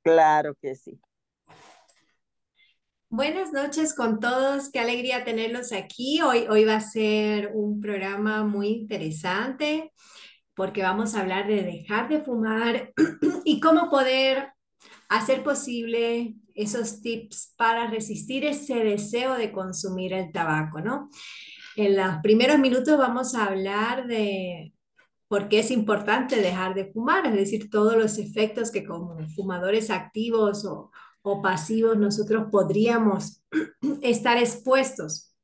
Claro que sí. Buenas noches con todos, qué alegría tenerlos aquí. Hoy va a ser un programa muy interesante porque vamos a hablar de dejar de fumar y cómo poder hacer posible esos tips para resistir ese deseo de consumir el tabaco, ¿no? En los primeros minutos vamos a hablar de por qué es importante dejar de fumar, es decir, todos los efectos que como fumadores activos o pasivos nosotros podríamos estar expuestos.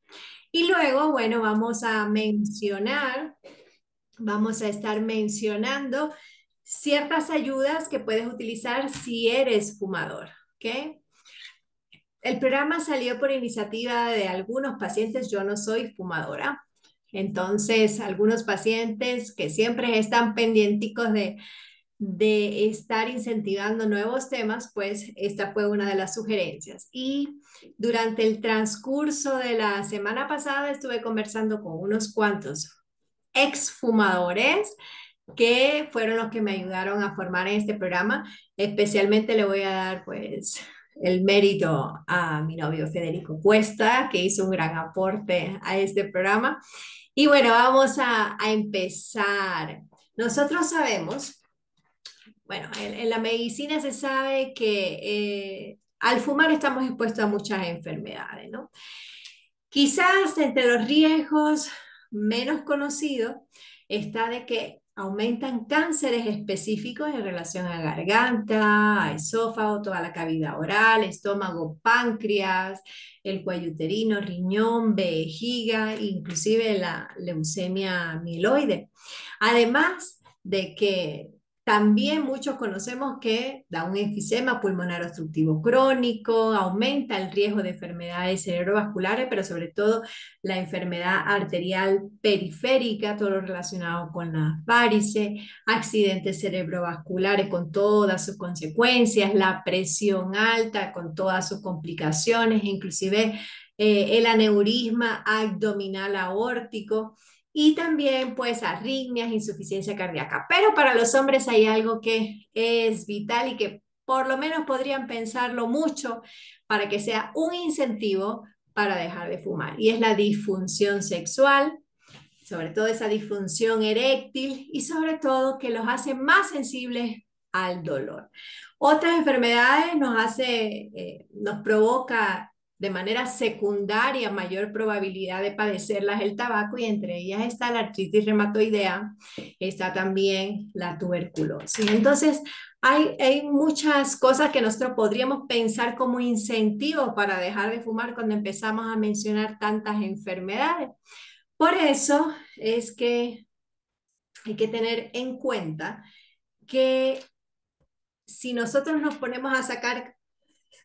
Y luego, bueno, vamos a estar mencionando ciertas ayudas que puedes utilizar si eres fumador, ¿ok? El programa salió por iniciativa de algunos pacientes, yo no soy fumadora, entonces algunos pacientes que siempre están pendienticos de estar incentivando nuevos temas, pues esta fue una de las sugerencias. Y durante el transcurso de la semana pasada estuve conversando con unos cuantos exfumadores que fueron los que me ayudaron a formar este programa. Especialmente le voy a dar pues el mérito a mi novio Federico Cuesta, que hizo un gran aporte a este programa. Y bueno, vamos a empezar. Nosotros sabemos, bueno, en la medicina se sabe que al fumar estamos expuestos a muchas enfermedades, ¿no? Quizás entre los riesgos menos conocidos está de que aumentan cánceres específicos en relación a garganta, a esófago, toda la cavidad oral, estómago, páncreas, el cuello uterino, riñón, vejiga, inclusive la leucemia mieloide. Además de que también muchos conocemos que da un enfisema pulmonar obstructivo crónico, aumenta el riesgo de enfermedades cerebrovasculares, pero sobre todo la enfermedad arterial periférica, todo lo relacionado con las varices, accidentes cerebrovasculares con todas sus consecuencias, la presión alta con todas sus complicaciones, inclusive el aneurisma abdominal aórtico y también pues arritmias, insuficiencia cardíaca. Pero para los hombres hay algo que es vital y que por lo menos podrían pensarlo mucho para que sea un incentivo para dejar de fumar. Y es la disfunción sexual, sobre todo esa disfunción eréctil y sobre todo que los hace más sensibles al dolor. Otras enfermedades nos provoca de manera secundaria mayor probabilidad de padecerlas el tabaco y entre ellas está la artritis reumatoidea, está también la tuberculosis. Entonces, hay muchas cosas que nosotros podríamos pensar como incentivos para dejar de fumar cuando empezamos a mencionar tantas enfermedades. Por eso es que hay que tener en cuenta que si nosotros nos ponemos a sacar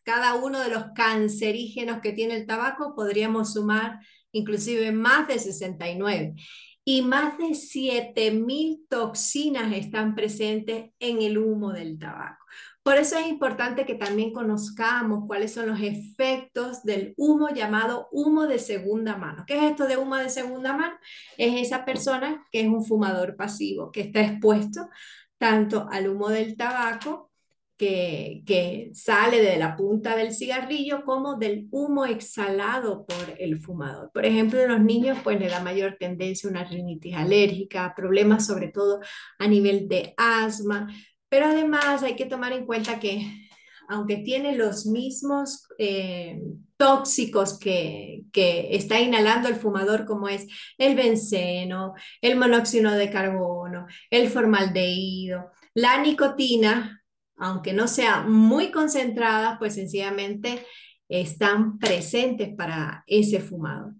cada uno de los cancerígenos que tiene el tabaco, podríamos sumar inclusive más de 69. Y más de 7.000 toxinas están presentes en el humo del tabaco. Por eso es importante que también conozcamos cuáles son los efectos del humo llamado humo de segunda mano. ¿Qué es esto de humo de segunda mano? Es esa persona que es un fumador pasivo, que está expuesto tanto al humo del tabaco que sale de la punta del cigarrillo como del humo exhalado por el fumador. Por ejemplo, en los niños pues le da mayor tendencia a una rinitis alérgica, problemas sobre todo a nivel de asma, pero además hay que tomar en cuenta que aunque tiene los mismos tóxicos que está inhalando el fumador, como es el benceno, el monóxido de carbono, el formaldehído, la nicotina, aunque no sea muy concentradas, pues sencillamente están presentes para ese fumador.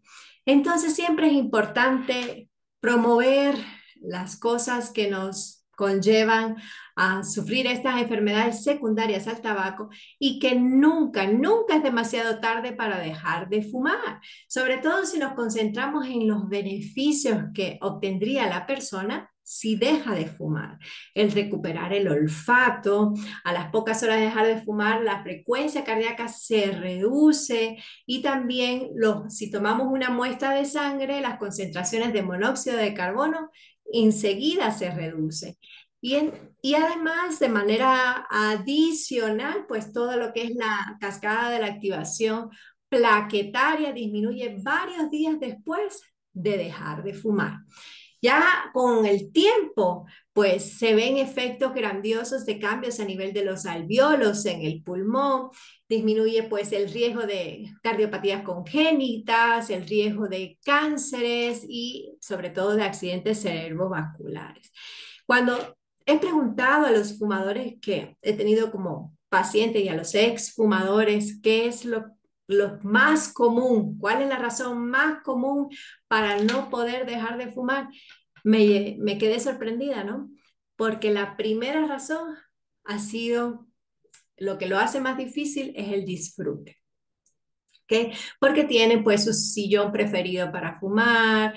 Entonces siempre es importante promover las cosas que nos conllevan a sufrir estas enfermedades secundarias al tabaco y que nunca, nunca es demasiado tarde para dejar de fumar, sobre todo si nos concentramos en los beneficios que obtendría la persona si deja de fumar, el recuperar el olfato, a las pocas horas de dejar de fumar, la frecuencia cardíaca se reduce y también si tomamos una muestra de sangre, las concentraciones de monóxido de carbono enseguida se reducen. Y además, de manera adicional, pues todo lo que es la cascada de la activación plaquetaria disminuye varios días después de dejar de fumar. Ya con el tiempo, pues se ven efectos grandiosos de cambios a nivel de los alvéolos en el pulmón, disminuye pues el riesgo de cardiopatías congénitas, el riesgo de cánceres y sobre todo de accidentes cerebrovasculares. Cuando he preguntado a los fumadores que he tenido como pacientes y a los ex fumadores qué es lo más común, cuál es la razón más común para no poder dejar de fumar, me quedé sorprendida, ¿no? Porque la primera razón ha sido lo que lo hace más difícil es el disfrute. ¿Ok? Porque tienen pues su sillón preferido para fumar,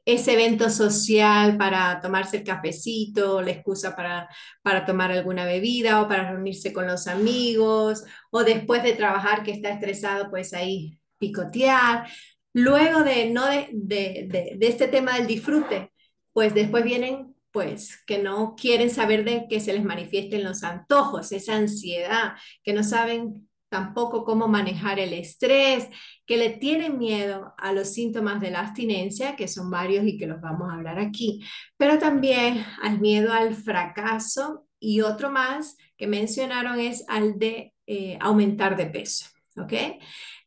ese evento social para tomarse el cafecito, la excusa para tomar alguna bebida o para reunirse con los amigos, o después de trabajar que está estresado, pues ahí picotear. Luego de, no de este tema del disfrute, pues después vienen pues que no quieren saber de que se les manifiesten los antojos, esa ansiedad, que no saben tampoco cómo manejar el estrés, que le tienen miedo a los síntomas de la abstinencia, que son varios y que los vamos a hablar aquí, pero también al miedo al fracaso y otro más que mencionaron es al de aumentar de peso, ¿ok?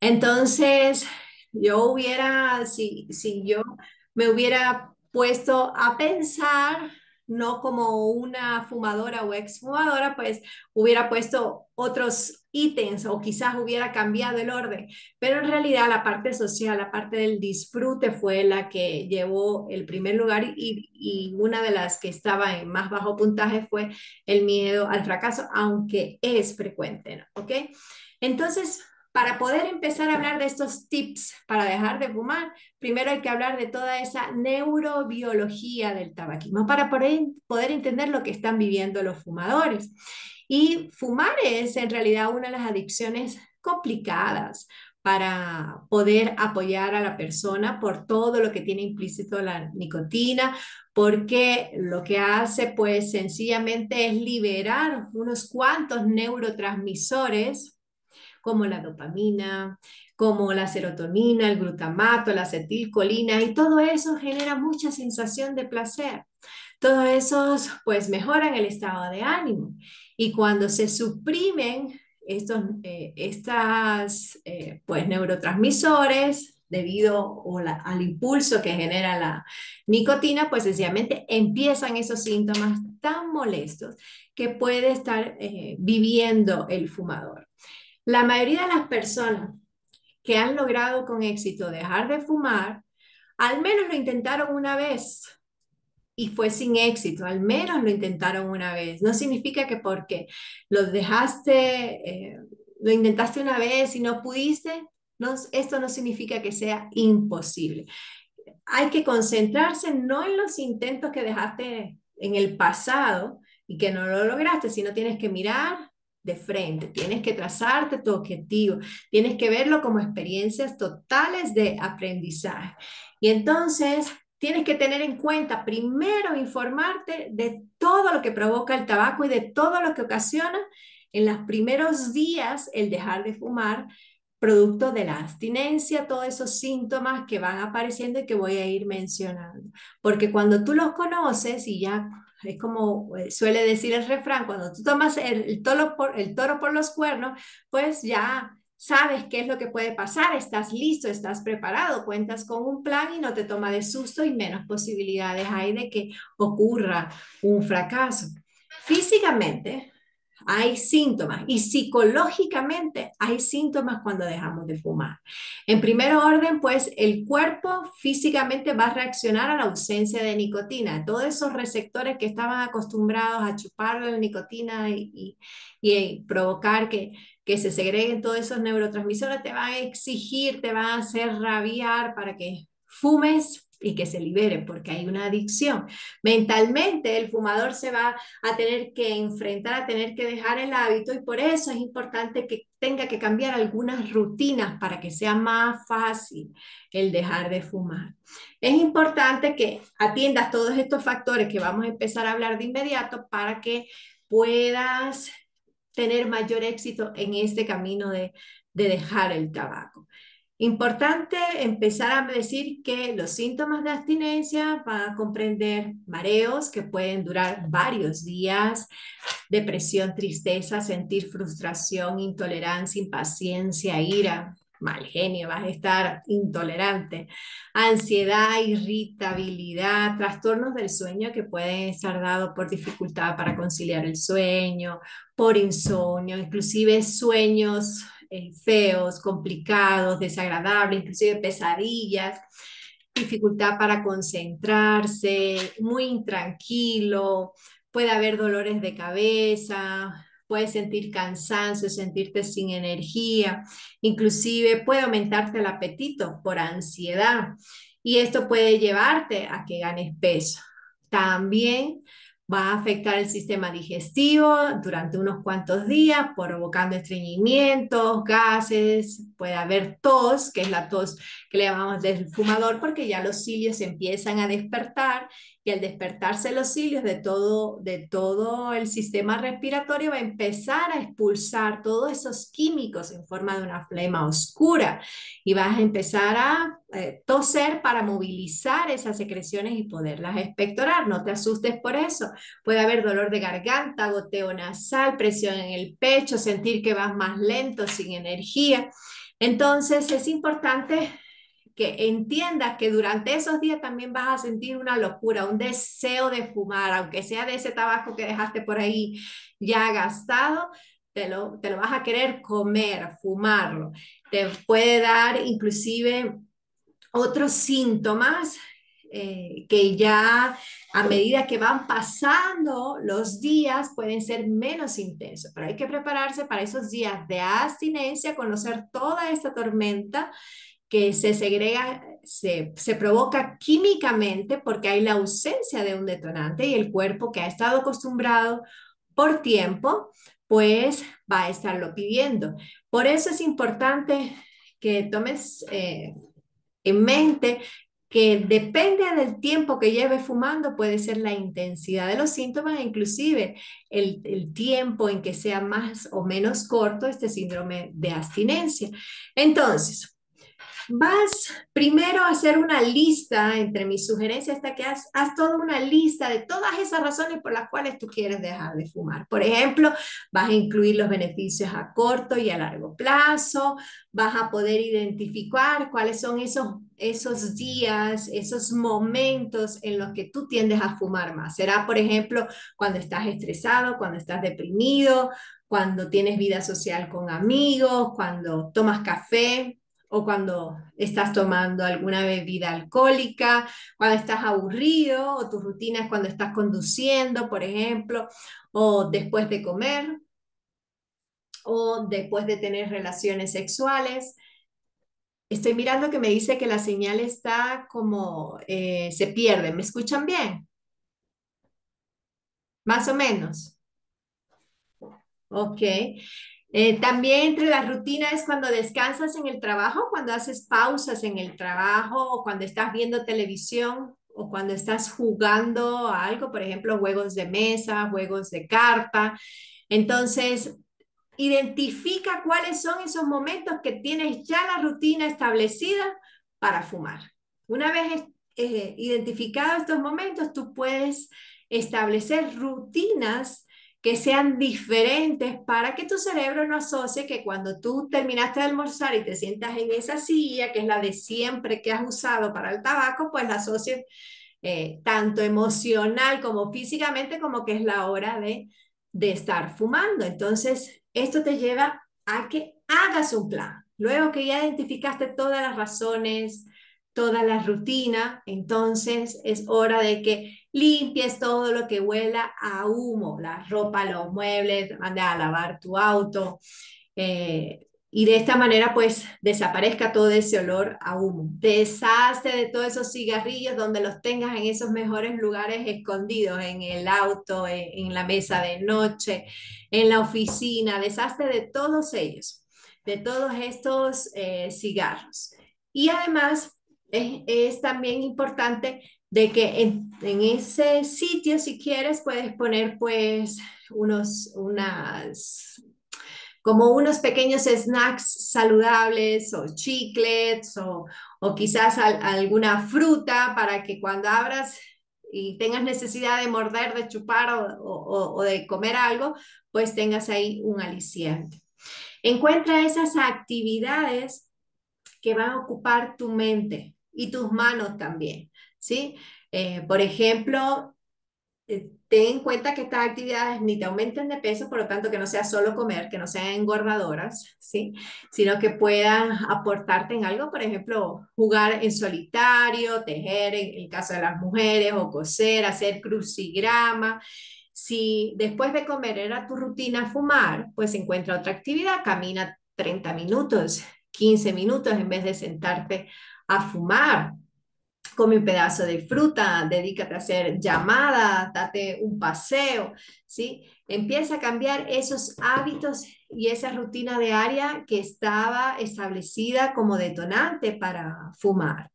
Entonces, si yo me hubiera puesto a pensar, no como una fumadora o exfumadora, pues hubiera puesto otros ítems o quizás hubiera cambiado el orden, pero en realidad la parte social, la parte del disfrute fue la que llevó el primer lugar y una de las que estaba en más bajo puntaje fue el miedo al fracaso, aunque es frecuente, ¿no? ¿Ok? Entonces, para poder empezar a hablar de estos tips para dejar de fumar, primero hay que hablar de toda esa neurobiología del tabaquismo para poder entender lo que están viviendo los fumadores. Y fumar es en realidad una de las adicciones complicadas para poder apoyar a la persona por todo lo que tiene implícito la nicotina, porque lo que hace pues sencillamente es liberar unos cuantos neurotransmisores como la dopamina, como la serotonina, el glutamato, la acetilcolina, y todo eso genera mucha sensación de placer. Todos esos pues mejoran el estado de ánimo. Y cuando se suprimen pues neurotransmisores debido al impulso que genera la nicotina, pues sencillamente empiezan esos síntomas tan molestos que puede estar viviendo el fumador. La mayoría de las personas que han logrado con éxito dejar de fumar, al menos lo intentaron una vez y fue sin éxito, al menos lo intentaron una vez. No significa que porque lo lo intentaste una vez y no pudiste, no, esto no significa que sea imposible. Hay que concentrarse no en los intentos que dejaste en el pasado y que no lo lograste, sino tienes que mirar de frente, tienes que trazarte tu objetivo, tienes que verlo como experiencias totales de aprendizaje. Y entonces tienes que tener en cuenta primero informarte de todo lo que provoca el tabaco y de todo lo que ocasiona en los primeros días el dejar de fumar producto de la abstinencia, todos esos síntomas que van apareciendo y que voy a ir mencionando. Porque cuando tú los conoces y ya es como suele decir el refrán, cuando tú tomas el toro por los cuernos, pues ya sabes qué es lo que puede pasar, estás listo, estás preparado, cuentas con un plan y no te toma de susto y menos posibilidades hay de que ocurra un fracaso. Físicamente, hay síntomas y psicológicamente hay síntomas cuando dejamos de fumar. En primer orden, pues el cuerpo físicamente va a reaccionar a la ausencia de nicotina. Todos esos receptores que estaban acostumbrados a chupar la nicotina y provocar que se segreguen todos esos neurotransmisores te van a exigir, te van a hacer rabiar para que fumes y que se libere, porque hay una adicción. Mentalmente, el fumador se va a tener que enfrentar, a tener que dejar el hábito y por eso es importante que tenga que cambiar algunas rutinas para que sea más fácil el dejar de fumar. Es importante que atiendas todos estos factores que vamos a empezar a hablar de inmediato para que puedas tener mayor éxito en este camino de dejar el tabaco. Importante empezar a decir que los síntomas de abstinencia van a comprender mareos que pueden durar varios días, depresión, tristeza, sentir frustración, intolerancia, impaciencia, ira, mal genio, vas a estar intolerante, ansiedad, irritabilidad, trastornos del sueño que pueden estar dados por dificultad para conciliar el sueño, por insomnio, inclusive sueños feos, complicados, desagradables, inclusive pesadillas, dificultad para concentrarse, muy intranquilo, puede haber dolores de cabeza, puedes sentir cansancio, sentirte sin energía, inclusive puede aumentarte el apetito por ansiedad y esto puede llevarte a que ganes peso. También va a afectar el sistema digestivo durante unos cuantos días, provocando estreñimientos, gases, puede haber tos, que es la tos que le llamamos del fumador, porque ya los cilios empiezan a despertar y al despertarse los cilios de todo el sistema respiratorio va a empezar a expulsar todos esos químicos en forma de una flema oscura y vas a empezar a toser para movilizar esas secreciones y poderlas expectorar. No te asustes por eso. Puede haber dolor de garganta, goteo nasal, presión en el pecho, sentir que vas más lento, sin energía. Entonces es importante que entiendas que durante esos días también vas a sentir una locura, un deseo de fumar, aunque sea de ese tabaco que dejaste por ahí ya gastado, te lo vas a querer comer, fumarlo. Te puede dar inclusive otros síntomas que ya a medida que van pasando los días pueden ser menos intensos, pero hay que prepararse para esos días de abstinencia, conocer toda esta tormenta que se segrega, se provoca químicamente porque hay la ausencia de un detonante y el cuerpo que ha estado acostumbrado por tiempo, pues va a estarlo pidiendo. Por eso es importante que tomes en mente que depende del tiempo que lleves fumando, puede ser la intensidad de los síntomas, e inclusive el tiempo en que sea más o menos corto este síndrome de abstinencia. Entonces, vas primero a hacer una lista, entre mis sugerencias está que haz toda una lista de todas esas razones por las cuales tú quieres dejar de fumar. Por ejemplo, vas a incluir los beneficios a corto y a largo plazo, vas a poder identificar cuáles son esos días, esos momentos en los que tú tiendes a fumar más. Será, por ejemplo, cuando estás estresado, cuando estás deprimido, cuando tienes vida social con amigos, cuando tomas café o cuando estás tomando alguna bebida alcohólica, cuando estás aburrido, o tu rutina es cuando estás conduciendo, por ejemplo, o después de comer, o después de tener relaciones sexuales. Estoy mirando que me dice que la señal está como se pierde. ¿Me escuchan bien? Más o menos. Ok. También entre las rutinas es cuando descansas en el trabajo, cuando haces pausas en el trabajo o cuando estás viendo televisión o cuando estás jugando a algo, por ejemplo, juegos de mesa, juegos de carta. Entonces, identifica cuáles son esos momentos que tienes ya la rutina establecida para fumar. Una vez identificados estos momentos, tú puedes establecer rutinas que sean diferentes para que tu cerebro no asocie que cuando tú terminaste de almorzar y te sientas en esa silla, que es la de siempre que has usado para el tabaco, pues la asocies tanto emocional como físicamente como que es la hora de estar fumando. Entonces, esto te lleva a que hagas un plan. Luego que ya identificaste todas las razones, toda la rutina, entonces es hora de que limpies todo lo que huela a humo, la ropa, los muebles, manda a lavar tu auto, y de esta manera pues desaparezca todo ese olor a humo. Deshazte de todos esos cigarrillos donde los tengas en esos mejores lugares escondidos, en el auto, en la mesa de noche, en la oficina. Deshazte de todos ellos, de todos estos cigarros. Y además es también importante de que en ese sitio, si quieres, puedes poner pues como unos pequeños snacks saludables o chiclets o quizás alguna fruta para que cuando abras y tengas necesidad de morder, de chupar o de comer algo, pues tengas ahí un aliciente. Encuentra esas actividades que van a ocupar tu mente y tus manos también, ¿sí? Por ejemplo, ten en cuenta que estas actividades ni te aumenten de peso, por lo tanto que no sea solo comer, que no sean engordadoras, ¿sí? Sino que puedan aportarte en algo, por ejemplo, jugar en solitario, tejer en el caso de las mujeres, o coser, hacer crucigrama. Si después de comer era tu rutina fumar, pues encuentra otra actividad, camina 30 minutos, 15 minutos en vez de sentarte a fumar. Come un pedazo de fruta, dedícate a hacer llamadas, date un paseo, ¿sí? Empieza a cambiar esos hábitos y esa rutina diaria que estaba establecida como detonante para fumar.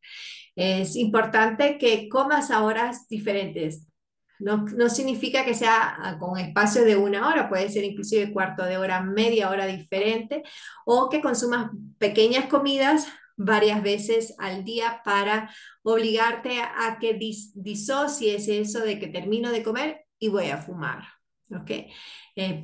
Es importante que comas a horas diferentes. No significa que sea con espacio de una hora, puede ser inclusive cuarto de hora, media hora diferente, o que consumas pequeñas comidas varias veces al día para obligarte a que disocies eso de que termino de comer y voy a fumar. ¿Ok?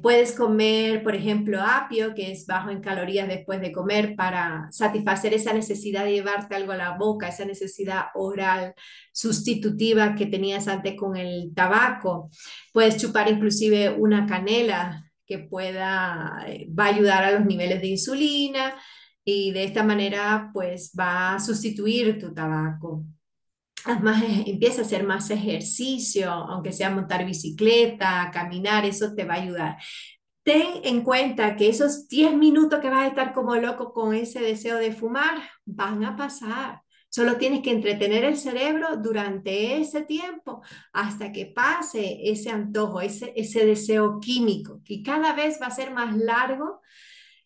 Puedes comer, por ejemplo, apio, que es bajo en calorías después de comer, para satisfacer esa necesidad de llevarte algo a la boca, esa necesidad oral sustitutiva que tenías antes con el tabaco. Puedes chupar inclusive una canela que va a ayudar a los niveles de insulina y de esta manera pues va a sustituir tu tabaco. Además, empieza a hacer más ejercicio, aunque sea montar bicicleta, caminar, eso te va a ayudar. Ten en cuenta que esos 10 minutos que vas a estar como loco con ese deseo de fumar van a pasar. Solo tienes que entretener el cerebro durante ese tiempo hasta que pase ese antojo, ese deseo químico, que cada vez va a ser más largo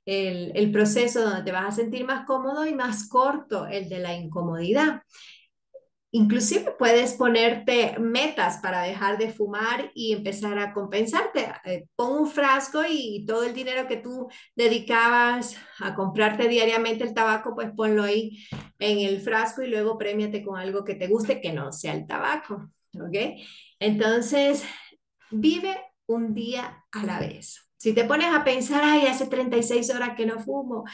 el proceso donde te vas a sentir más cómodo y más corto el de la incomodidad. Inclusive puedes ponerte metas para dejar de fumar y empezar a compensarte. Pon un frasco y todo el dinero que tú dedicabas a comprarte diariamente el tabaco, pues ponlo ahí en el frasco y luego premiate con algo que te guste que no sea el tabaco. ¿Ok? Entonces, vive un día a la vez. Si te pones a pensar, ay, hace 36 horas que no fumo,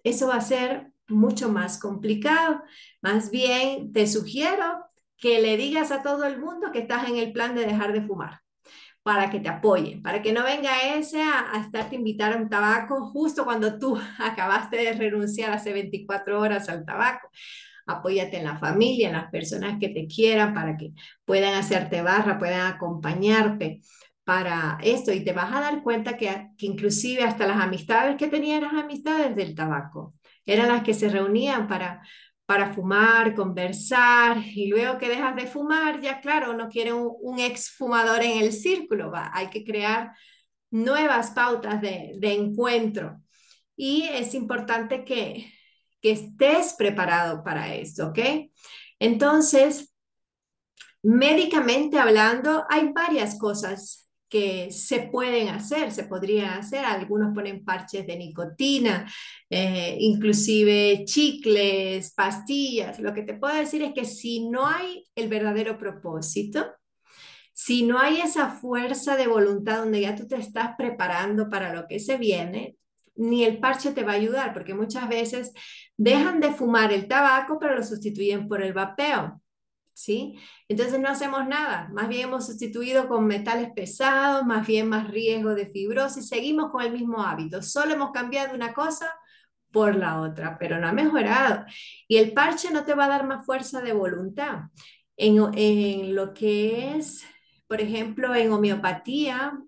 eso va a ser mucho más complicado. Más bien, te sugiero que le digas a todo el mundo que estás en el plan de dejar de fumar para que te apoyen, para que no venga ese a estarte a invitar a un tabaco justo cuando tú acabaste de renunciar hace 24 horas al tabaco. Apóyate en la familia, en las personas que te quieran para que puedan hacerte barra, puedan acompañarte para esto y te vas a dar cuenta que inclusive hasta las amistades que tenías eran amistades del tabaco, eran las que se reunían para fumar, conversar y luego que dejas de fumar, ya claro, no quiere un ex fumador en el círculo, hay que crear nuevas pautas de encuentro y es importante que estés preparado para esto, ¿ok? Entonces, médicamente hablando, hay varias cosas que se pueden hacer, se podrían hacer. Algunos ponen parches de nicotina, inclusive chicles, pastillas. Lo que te puedo decir es que si no hay el verdadero propósito, si no hay esa fuerza de voluntad donde ya tú te estás preparando para lo que se viene, ni el parche te va a ayudar, porque muchas veces dejan de fumar el tabaco, pero lo sustituyen por el vapeo. ¿Sí? Entonces no hacemos nada, más bien hemos sustituido con metales pesados, más bien más riesgo de fibrosis, seguimos con el mismo hábito, solo hemos cambiado una cosa por la otra, pero no ha mejorado. Y el parche no te va a dar más fuerza de voluntad. En lo que es, por ejemplo, en homeopatía,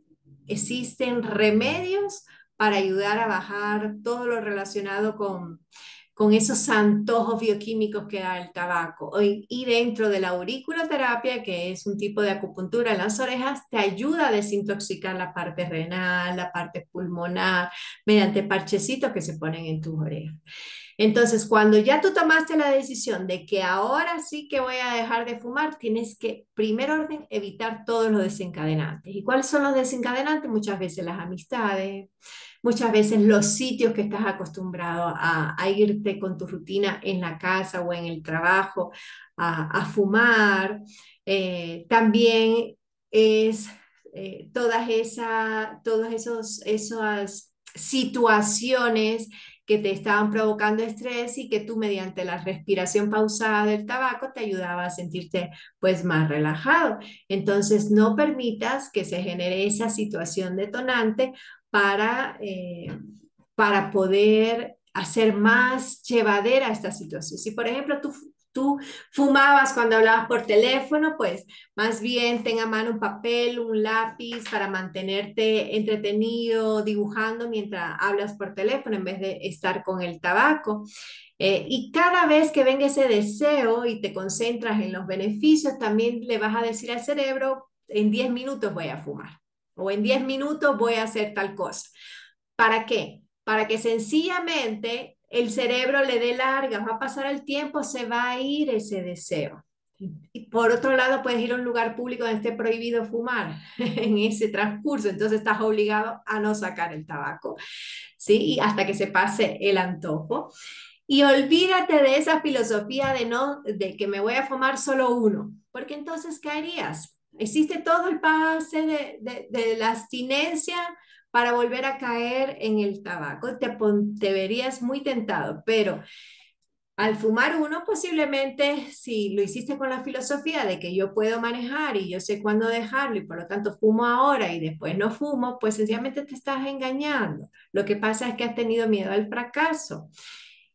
existen remedios para ayudar a bajar todo lo relacionado con esos antojos bioquímicos que da el tabaco. Y dentro de la auriculoterapia, que es un tipo de acupuntura en las orejas, te ayuda a desintoxicar la parte renal, la parte pulmonar, mediante parchecitos que se ponen en tus orejas. Entonces, cuando ya tú tomaste la decisión de que ahora sí que voy a dejar de fumar, tienes que, primer orden, evitar todos los desencadenantes. ¿Y cuáles son los desencadenantes? Muchas veces las amistades, muchas veces los sitios que estás acostumbrado a irte con tu rutina en la casa o en el trabajo a fumar. También es todas esas situaciones que te estaban provocando estrés y que tú mediante la respiración pausada del tabaco te ayudaba a sentirte pues más relajado. Entonces no permitas que se genere esa situación detonante para, para poder hacer más llevadera esta situación. Si por ejemplo tú fumabas cuando hablabas por teléfono, pues más bien ten a mano un papel, un lápiz para mantenerte entretenido, dibujando mientras hablas por teléfono en vez de estar con el tabaco. Y cada vez que venga ese deseo y te concentras en los beneficios, también le vas a decir al cerebro, en 10 minutos voy a fumar o en 10 minutos voy a hacer tal cosa. ¿Para qué? Para que sencillamente el cerebro le dé largas, va a pasar el tiempo, se va a ir ese deseo. Y por otro lado, puedes ir a un lugar público donde esté prohibido fumar en ese transcurso, entonces estás obligado a no sacar el tabaco, ¿sí? Y hasta que se pase el antojo. Y olvídate de esa filosofía de no, de que me voy a fumar solo uno, porque entonces, ¿qué harías? Existe todo el pase de la abstinencia para volver a caer en el tabaco. Te verías muy tentado, pero al fumar uno, posiblemente si lo hiciste con la filosofía de que yo puedo manejar y yo sé cuándo dejarlo y por lo tanto fumo ahora y después no fumo, pues sencillamente te estás engañando. Lo que pasa es que has tenido miedo al fracaso.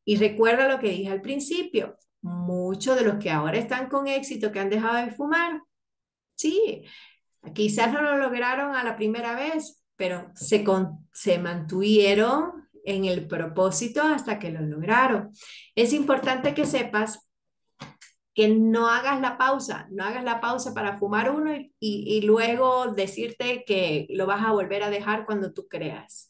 Y recuerda lo que dije al principio, muchos de los que ahora están con éxito, que han dejado de fumar, sí, quizás no lo lograron a la primera vez, pero se mantuvieron en el propósito hasta que lo lograron. Es importante que sepas que no hagas la pausa, no hagas la pausa para fumar uno y luego decirte que lo vas a volver a dejar cuando tú creas.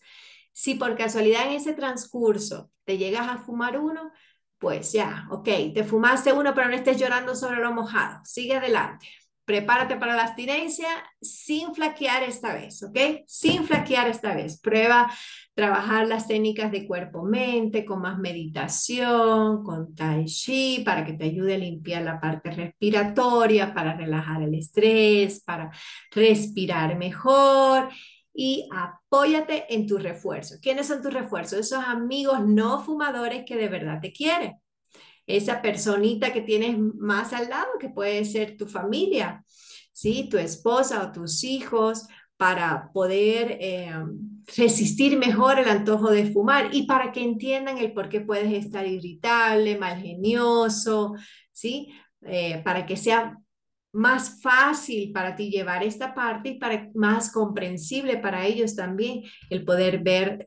Si por casualidad en ese transcurso te llegas a fumar uno, pues ya, ok, te fumaste uno, pero no estés llorando sobre lo mojado. Sigue adelante. Prepárate para la abstinencia sin flaquear esta vez, ¿ok? Sin flaquear esta vez. Prueba trabajar las técnicas de cuerpo-mente con más meditación, con tai chi, para que te ayude a limpiar la parte respiratoria, para relajar el estrés, para respirar mejor y apóyate en tu refuerzo. ¿Quiénes son tus refuerzos? Esos amigos no fumadores que de verdad te quieren. Esa personita que tienes más al lado, que puede ser tu familia, ¿sí? Tu esposa o tus hijos, para poder resistir mejor el antojo de fumar y para que entiendan el por qué puedes estar irritable, mal genioso, ¿sí? Para que sea más fácil para ti llevar esta parte y para más comprensible para ellos también el poder ver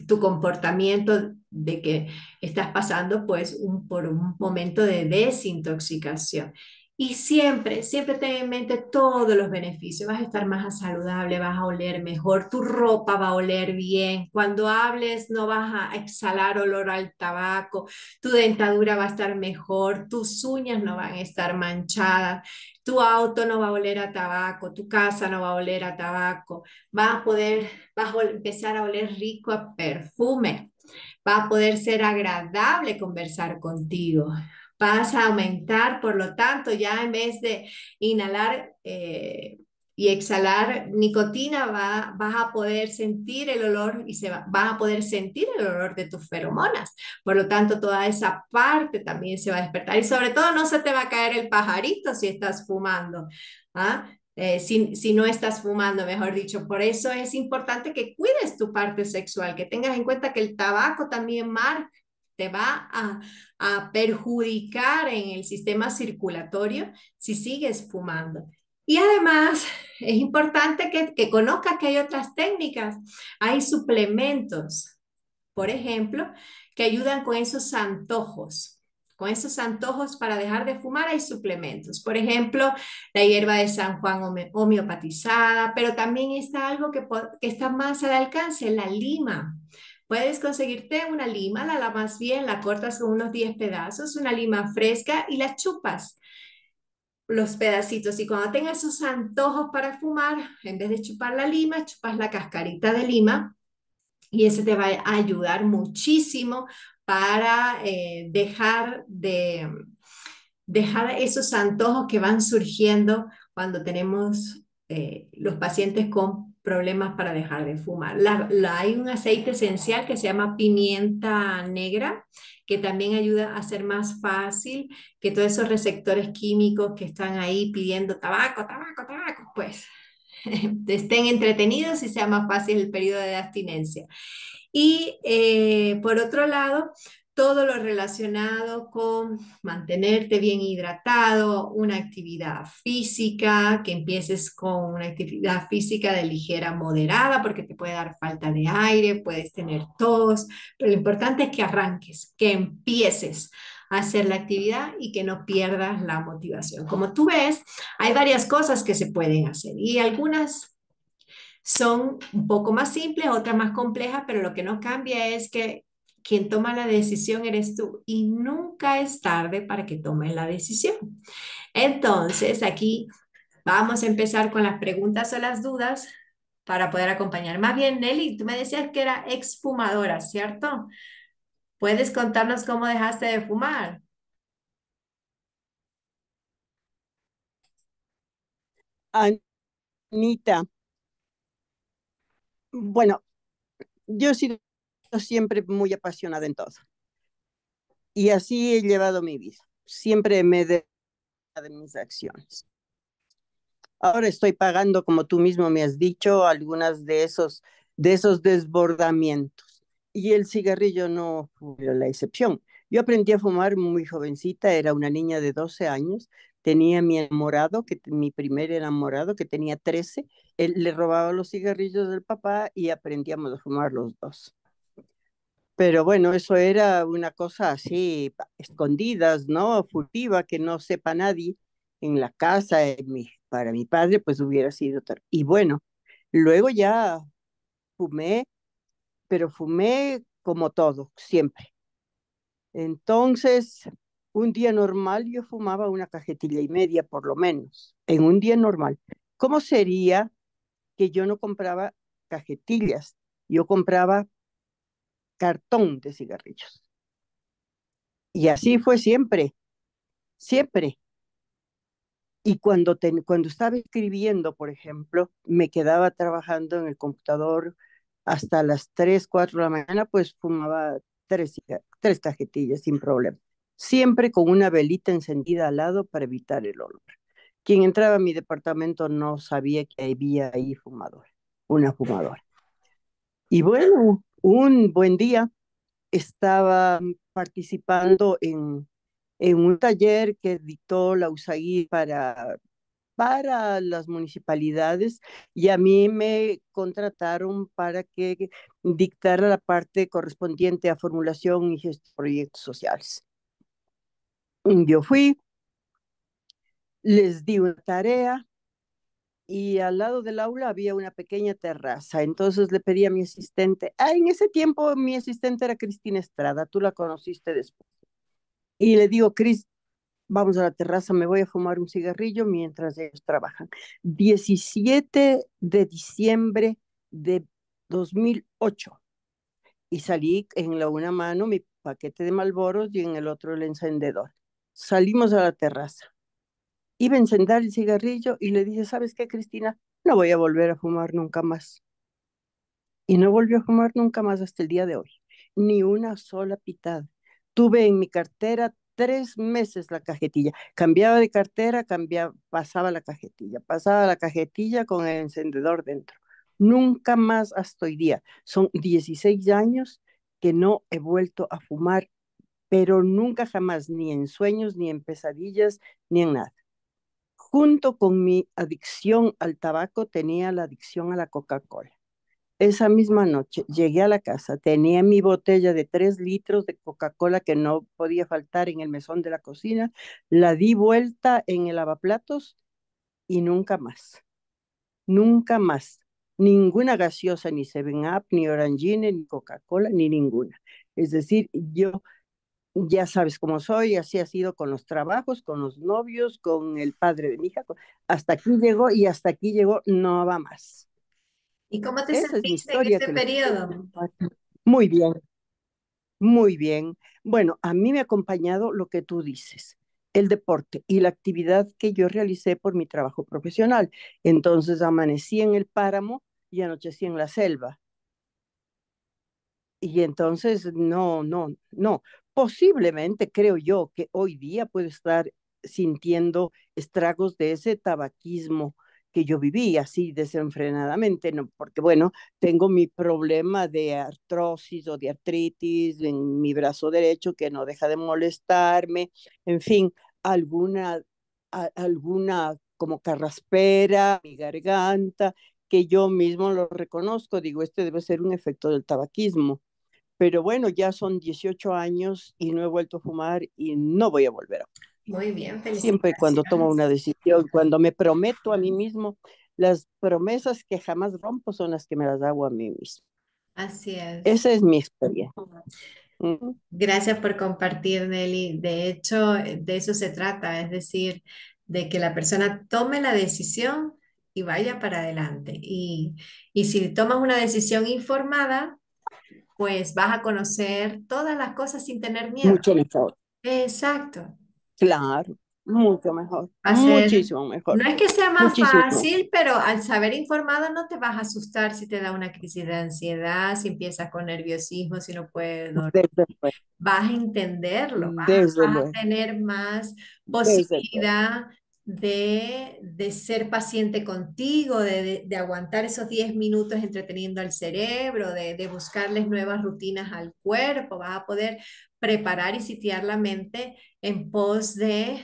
tu comportamiento de que estás pasando pues por un momento de desintoxicación. Y siempre, siempre ten en mente todos los beneficios. Vas a estar más saludable, vas a oler mejor, tu ropa va a oler bien. Cuando hables no vas a exhalar olor al tabaco, tu dentadura va a estar mejor, tus uñas no van a estar manchadas, tu auto no va a oler a tabaco, tu casa no va a oler a tabaco. Vas a empezar a oler rico a perfume, va a poder ser agradable conversar contigo. Vas a aumentar, por lo tanto, ya en vez de inhalar y exhalar nicotina, vas a poder sentir el olor y vas a poder sentir el olor de tus feromonas. Por lo tanto, toda esa parte también se va a despertar. Y sobre todo, no se te va a caer el pajarito si estás fumando. ¿Ah? Si no estás fumando, mejor dicho. Por eso es importante que cuides tu parte sexual, que tengas en cuenta que el tabaco también te va a perjudicar en el sistema circulatorio si sigues fumando. Y además es importante que conozcas que hay otras técnicas. Hay suplementos, por ejemplo, que ayudan con esos antojos. Con esos antojos para dejar de fumar hay suplementos. Por ejemplo, la hierba de San Juan homeopatizada, pero también está algo que está más al alcance, la lima. Puedes conseguirte una lima, la lavas bien, la cortas con unos 10 pedazos, una lima fresca y la chupas los pedacitos. Y cuando tengas esos antojos para fumar, en vez de chupar la lima, chupas la cascarita de lima y ese te va a ayudar muchísimo para dejar esos antojos que van surgiendo cuando tenemos los pacientes con problemas para dejar de fumar. Hay un aceite esencial que se llama pimienta negra, que también ayuda a hacer más fácil que todos esos receptores químicos que están ahí pidiendo tabaco, tabaco, tabaco, pues estén entretenidos y sea más fácil el periodo de abstinencia. Y por otro lado, todo lo relacionado con mantenerte bien hidratado, una actividad física, que empieces con una actividad física de ligera a moderada, porque te puede dar falta de aire, puedes tener tos, pero lo importante es que arranques, que empieces a hacer la actividad y que no pierdas la motivación. Como tú ves, hay varias cosas que se pueden hacer y algunas son un poco más simples, otras más complejas, pero lo que no cambia es que quien toma la decisión eres tú y nunca es tarde para que tomes la decisión. Entonces, aquí vamos a empezar con las preguntas o las dudas para poder acompañar. Más bien, Nelly, tú me decías que era exfumadora, ¿cierto? ¿Puedes contarnos cómo dejaste de fumar? Anita, bueno, yo he sido siempre muy apasionada en todo y así he llevado mi vida. Siempre me he de mis acciones. Ahora estoy pagando, como tú mismo me has dicho, algunas de esos desbordamientos. Y el cigarrillo no fue la excepción. Yo aprendí a fumar muy jovencita, era una niña de 12 años, tenía mi enamorado, mi primer enamorado, que tenía 13. Él le robaba los cigarrillos del papá y aprendíamos a fumar los dos. Pero bueno, eso era una cosa así, escondidas, ¿no? Furtiva, que no sepa nadie en la casa. Para mi padre, pues hubiera sido. Y bueno, luego ya fumé, pero fumé como todo, siempre. Entonces, un día normal yo fumaba una cajetilla y media, por lo menos, en un día normal. ¿Cómo sería que yo no compraba cajetillas? Yo compraba cartón de cigarrillos. Y así fue siempre, siempre. Y cuando estaba escribiendo, por ejemplo, me quedaba trabajando en el computador hasta las 3 4 de la mañana, pues fumaba tres cajetillas sin problema. Siempre con una velita encendida al lado para evitar el olor. Quien entraba a mi departamento no sabía que había ahí una fumadora. Y bueno, un buen día estaba participando en un taller que dictó la USAID para las municipalidades y a mí me contrataron para que dictara la parte correspondiente a formulación y gestión de proyectos sociales. Yo fui, les di una tarea y al lado del aula había una pequeña terraza. Entonces le pedí a mi asistente, en ese tiempo mi asistente era Cristina Estrada, tú la conociste después. Y le digo, Cris, vamos a la terraza, me voy a fumar un cigarrillo mientras ellos trabajan. 17 de diciembre de 2008. Y salí en la una mano mi paquete de Malboros y en el otro el encendedor. Salimos a la terraza. Iba a encender el cigarrillo y le dije, ¿sabes qué, Cristina? No voy a volver a fumar nunca más. Y no volvió a fumar nunca más hasta el día de hoy. Ni una sola pitada. Tuve en mi cartera 3 meses la cajetilla. Cambiaba de cartera, pasaba la cajetilla con el encendedor dentro. Nunca más hasta hoy día. Son 16 años que no he vuelto a fumar, pero nunca jamás, ni en sueños, ni en pesadillas, ni en nada. junto con mi adicción al tabaco, tenía la adicción a la Coca-Cola. Esa misma noche llegué a la casa, tenía mi botella de 3 litros de Coca-Cola que no podía faltar en el mesón de la cocina, la di vuelta en el lavaplatos y nunca más, nunca más. Ninguna gaseosa, ni Seven Up, ni Orangine, ni Coca-Cola, ni ninguna. Es decir, yo ya sabes cómo soy, así ha sido con los trabajos, con los novios, con el padre de mi hija, hasta aquí llegó y hasta aquí llegó, no va más. ¿Y cómo te Esa es mi sentiste en historia ese que les puedo periodo? contar. Muy bien, muy bien. Bueno, a mí me ha acompañado lo que tú dices, el deporte y la actividad que yo realicé por mi trabajo profesional. Entonces amanecí en el páramo y anochecí en la selva. Y entonces, no, no, no. Posiblemente creo yo que hoy día puedo estar sintiendo estragos de ese tabaquismo que yo viví así desenfrenadamente, ¿no? Porque bueno, tengo mi problema de artrosis o de artritis en mi brazo derecho que no deja de molestarme, en fin, alguna como carraspera, mi garganta, que yo mismo lo reconozco, digo, este debe ser un efecto del tabaquismo. Pero bueno, ya son 18 años y no he vuelto a fumar y no voy a volver a fumar. Muy bien, Siempre cuando tomo felicitaciones. una decisión, cuando me prometo a mí mismo, las promesas que jamás rompo son las que me las hago a mí mismo. Así es. Esa es mi experiencia. Ujú. Gracias por compartir, Nelly. De hecho, de eso se trata, es decir, de que la persona tome la decisión y vaya para adelante. Y si tomas una decisión informada, pues vas a conocer todas las cosas sin tener miedo. Mucho mejor. Exacto. Claro, mucho mejor. Va a ser, Muchísimo mejor. no es que sea más Muchísimo mejor. fácil, pero al saber informado no te vas a asustar si te da una crisis de ansiedad, si empiezas con nerviosismo, si no puedes dormir. Desde luego. Vas a entenderlo, Desde vas a luego. tener más Desde luego. posibilidad de ser paciente contigo, de aguantar esos 10 minutos entreteniendo al cerebro, de buscarles nuevas rutinas al cuerpo, vas a poder preparar y sitiar la mente en pos de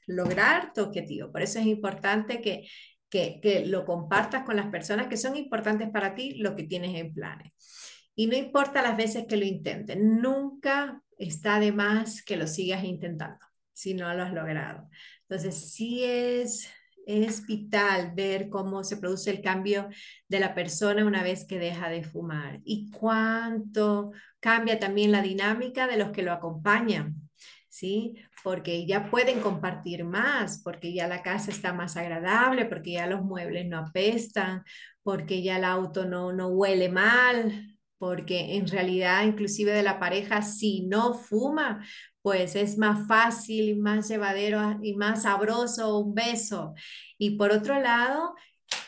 lograr tu objetivo. Por eso es importante que lo compartas con las personas que son importantes para ti, lo que tienes en planes. Y no importa las veces que lo intenten, nunca está de más que lo sigas intentando si no lo has logrado. Entonces, sí es vital ver cómo se produce el cambio de la persona una vez que deja de fumar y cuánto cambia también la dinámica de los que lo acompañan. ¿Sí? Porque ya pueden compartir más, porque ya la casa está más agradable, porque ya los muebles no apestan, porque ya el auto no huele mal, porque en realidad inclusive de la pareja, si no fuma, pues es más fácil y más llevadero y más sabroso un beso. Y por otro lado,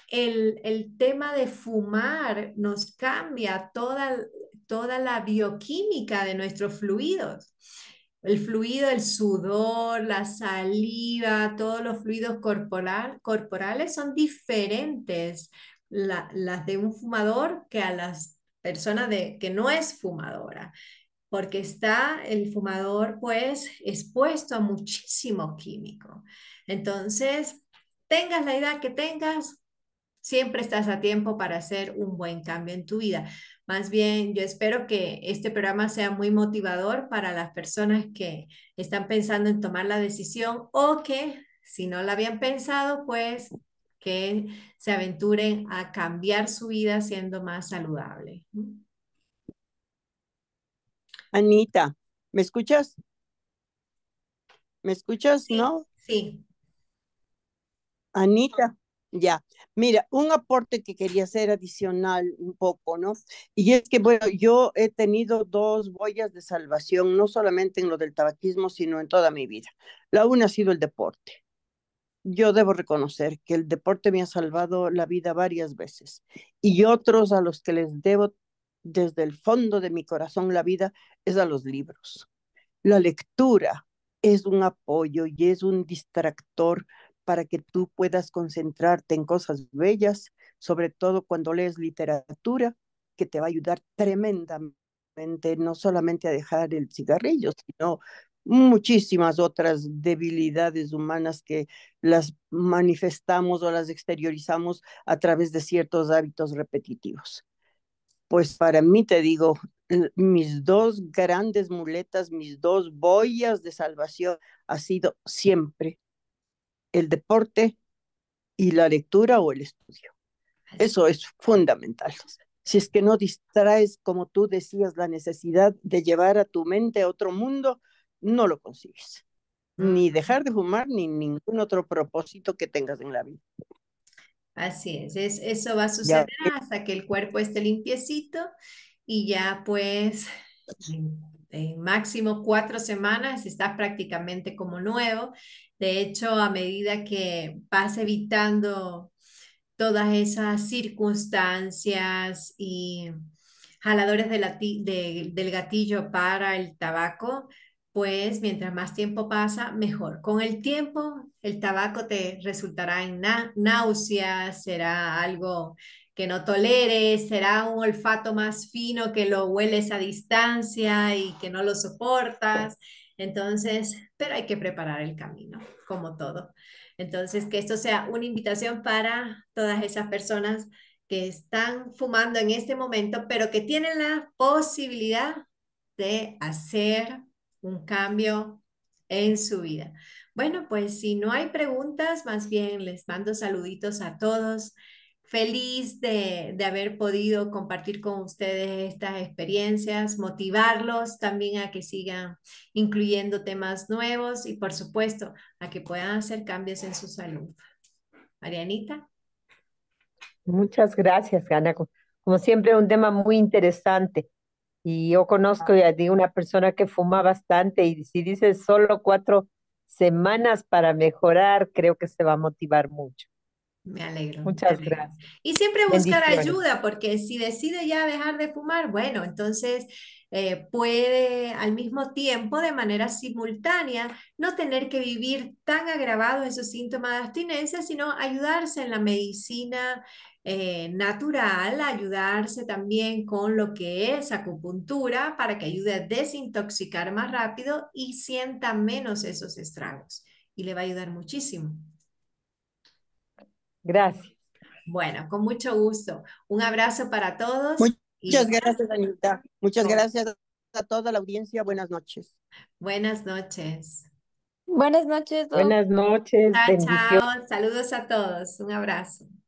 el tema de fumar nos cambia toda la bioquímica de nuestros fluidos. El fluido, el sudor, la saliva, todos los fluidos corporales son diferentes las de un fumador que a las personas que no es fumadora, porque está el fumador pues expuesto a muchísimo químico. Entonces, tengas la edad que tengas, siempre estás a tiempo para hacer un buen cambio en tu vida. Más bien, yo espero que este programa sea muy motivador para las personas que están pensando en tomar la decisión o que si no la habían pensado, pues que se aventuren a cambiar su vida siendo más saludable. Anita, ¿me escuchas? ¿Me escuchas? Sí, ¿No? sí, Anita, ya. Mira, un aporte que quería hacer adicional un poco, ¿no? Y es que, bueno, yo he tenido dos boyas de salvación, no solamente en lo del tabaquismo, sino en toda mi vida. La una ha sido el deporte. Yo debo reconocer que el deporte me ha salvado la vida varias veces. Y otros a los que les debo desde el fondo de mi corazón la vida es a los libros. La lectura es un apoyo y es un distractor para que tú puedas concentrarte en cosas bellas, sobre todo cuando lees literatura, que te va a ayudar tremendamente, no solamente a dejar el cigarrillo, sino muchísimas otras debilidades humanas que las manifestamos o las exteriorizamos a través de ciertos hábitos repetitivos. Pues para mí, te digo, mis dos grandes muletas, mis dos boyas de salvación ha sido siempre el deporte y la lectura o el estudio. Así. Eso es fundamental. Si es que no distraes, como tú decías, la necesidad de llevar a tu mente a otro mundo, no lo consigues. Mm, Ni dejar de fumar, ni ningún otro propósito que tengas en la vida. así eso va a suceder Ya, hasta que el cuerpo esté limpiecito y ya pues en máximo 4 semanas estás prácticamente como nuevo. De hecho, a medida que vas evitando todas esas circunstancias y jaladores del gatillo para el tabaco, pues mientras más tiempo pasa, mejor. Con el tiempo, el tabaco te resultará en náuseas, será algo que no toleres, será un olfato más fino que lo hueles a distancia y que no lo soportas. Entonces, pero hay que preparar el camino, como todo. Entonces, que esto sea una invitación para todas esas personas que están fumando en este momento, pero que tienen la posibilidad de hacer un cambio en su vida. Bueno, pues si no hay preguntas, más bien les mando saluditos a todos. Feliz de haber podido compartir con ustedes estas experiencias, motivarlos también a que sigan incluyendo temas nuevos y por supuesto a que puedan hacer cambios en su salud. Marianita. Muchas gracias, Ana. Como siempre, un tema muy interesante. Y yo conozco ya de una persona que fuma bastante y si dice solo 4 semanas para mejorar, creo que se va a motivar mucho. Me alegro, me Muchas alegro. gracias. Y siempre buscar Bendiciones. ayuda, porque si decide ya dejar de fumar, bueno, entonces puede al mismo tiempo, de manera simultánea, no tener que vivir tan agravados esos síntomas de abstinencia, sino ayudarse en la medicina natural, ayudarse también con lo que es acupuntura para que ayude a desintoxicar más rápido y sienta menos esos estragos. Y le va a ayudar muchísimo. Gracias. Bueno, con mucho gusto. Un abrazo para todos muchas y gracias, Anita. Muchas con gracias a toda la audiencia. Buenas noches. buenas noches. Buenas noches, Doc. Buenas noches, Chao, bendiciones. chao. Saludos a todos. Un abrazo.